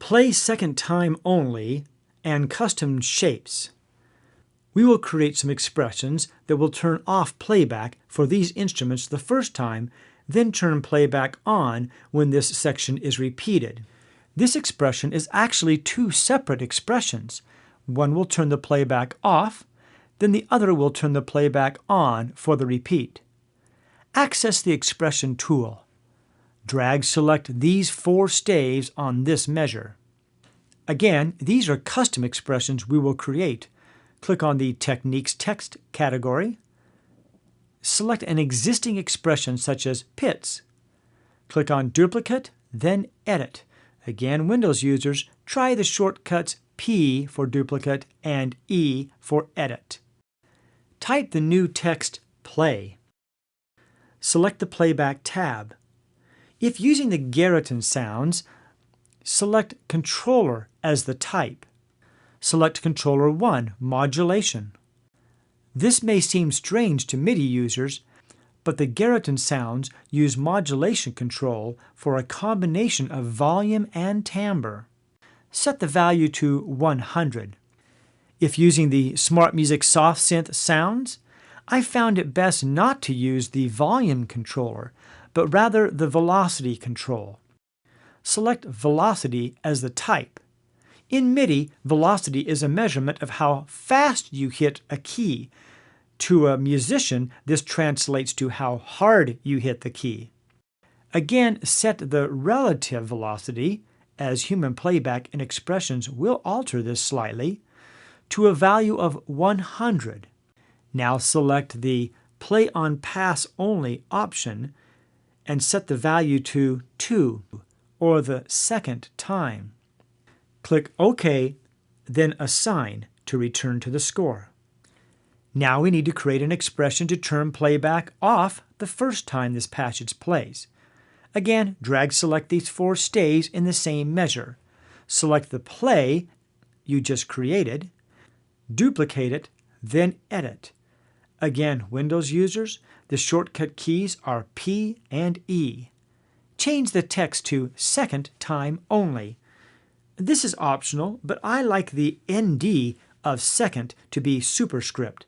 Play second time only and custom shapes. We will create some expressions that will turn off playback for these instruments the first time, then turn playback on when this section is repeated. This expression is actually two separate expressions. One will turn the playback off, then the other will turn the playback on for the repeat. Access the expression tool. Drag select these 4 staves on this measure. Again, these are custom expressions we will create. Click on the Techniques text category. Select an existing expression such as pits. Click on Duplicate, then Edit. Again, Windows users, try the shortcuts P for duplicate and E for edit. Type the new text Play. Select the Playback tab. If using the Carruth sounds, select Controller as the type. Select Controller 1, Modulation. This may seem strange to MIDI users, but the Carruth sounds use modulation control for a combination of volume and timbre. Set the value to 100. If using the Smart Music Soft Synth sounds, I found it best not to use the volume controller, but rather the velocity control. Select Velocity as the type. In MIDI, velocity is a measurement of how fast you hit a key. To a musician, this translates to how hard you hit the key. Again, set the relative velocity, as human playback and expressions will alter this slightly, to a value of 100. Now select the Play on Pass Only option and set the value to 2, or the second time. Click OK, then Assign to return to the score. Now we need to create an expression to turn playback off the first time this passage plays. Again, drag select these 4 staves in the same measure. Select the play you just created, duplicate it, then edit. Again, Windows users, the shortcut keys are P and E. Change the text to second time only. This is optional, but I like the ND of second to be superscript.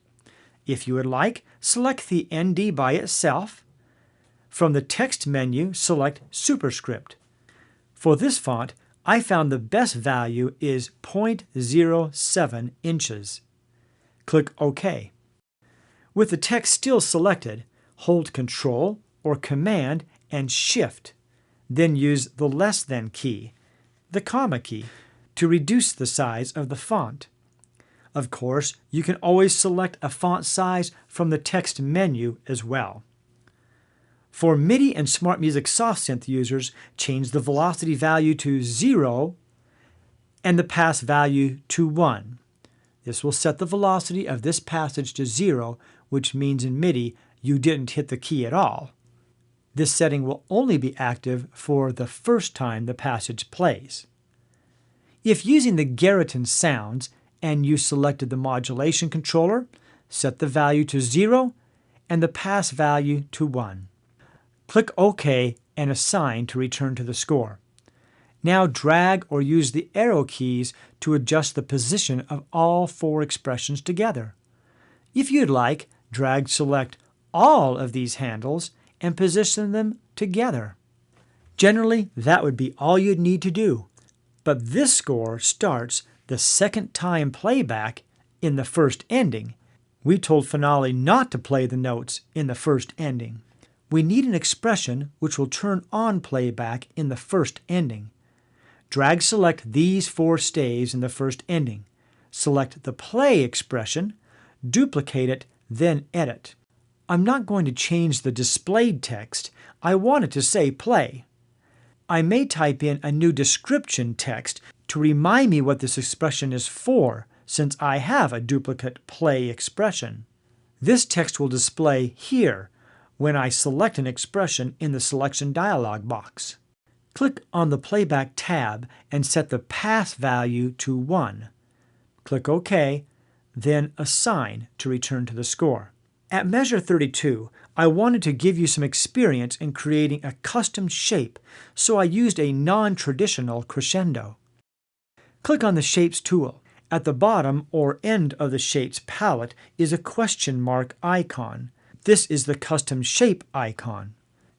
If you would like, select the ND by itself. From the text menu, select superscript. For this font, I found the best value is 0.07 inches. Click OK. With the text still selected, hold Control or Command and Shift. Then use the less than key, the comma key, to reduce the size of the font. Of course, you can always select a font size from the text menu as well. For MIDI and Smart Music Soft Synth users, change the velocity value to 0 and the pass value to 1. This will set the velocity of this passage to 0, which means in MIDI you didn't hit the key at all. This setting will only be active for the first time the passage plays. If using the Carruth sounds and you selected the modulation controller, set the value to 0 and the pass value to 1. Click OK and Assign to return to the score. Now drag or use the arrow keys to adjust the position of all 4 expressions together. If you'd like, drag select all of these handles and position them together. Generally, that would be all you'd need to do. But this score starts the second time playback in the first ending. We told Finale not to play the notes in the first ending. We need an expression which will turn on playback in the first ending. Drag select these 4 staves in the first ending. Select the play expression, duplicate it, then edit. I'm not going to change the displayed text. I want it to say play. I may type in a new description text to remind me what this expression is for, since I have a duplicate play expression. This text will display here when I select an expression in the selection dialog box. Click on the Playback tab and set the pass value to 1. Click OK, then Assign to return to the score. At measure 32, I wanted to give you some experience in creating a custom shape, so I used a non-traditional crescendo. Click on the Shapes tool. At the bottom or end of the Shapes palette is a question mark icon. This is the Custom Shape icon.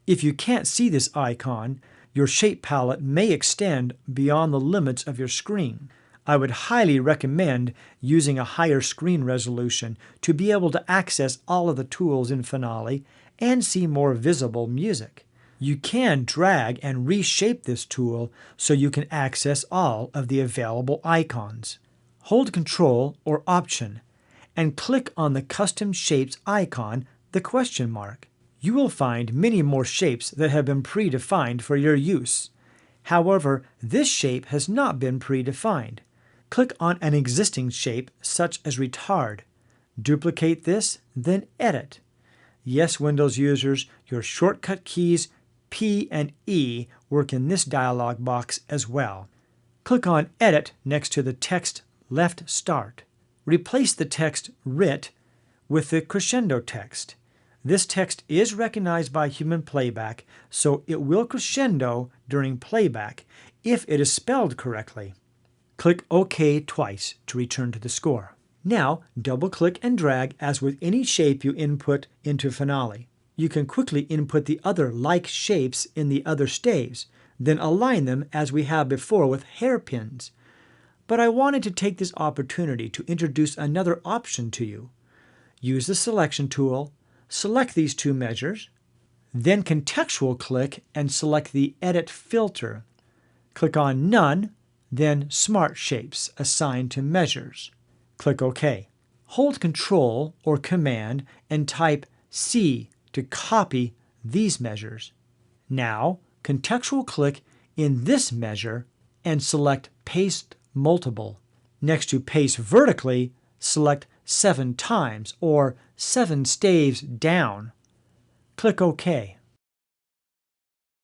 If you can't see this icon, your shape palette may extend beyond the limits of your screen. I would highly recommend using a higher screen resolution to be able to access all of the tools in Finale and see more visible music. You can drag and reshape this tool so you can access all of the available icons. Hold Ctrl or Option and click on the Custom Shapes icon, the question mark. You will find many more shapes that have been predefined for your use. However, this shape has not been predefined. Click on an existing shape such as retard. Duplicate this, then edit. Yes, Windows users, your shortcut keys P and E work in this dialog box as well. Click on Edit next to the text Left Start. Replace the text Writ with the crescendo text. This text is recognized by human playback, so it will crescendo during playback if it is spelled correctly. Click OK twice to return to the score. Now, double-click and drag as with any shape you input into Finale. You can quickly input the other like shapes in the other staves, then align them as we have before with hairpins. But I wanted to take this opportunity to introduce another option to you. Use the Selection tool, select these two measures, then contextual click and select the Edit filter. Click on None, then Smart Shapes assigned to measures. Click OK. Hold Ctrl or Command and type C to copy these measures. Now, contextual click in this measure and select Paste Multiple. Next to Paste Vertically, select 7 times or 7 staves down. Click OK.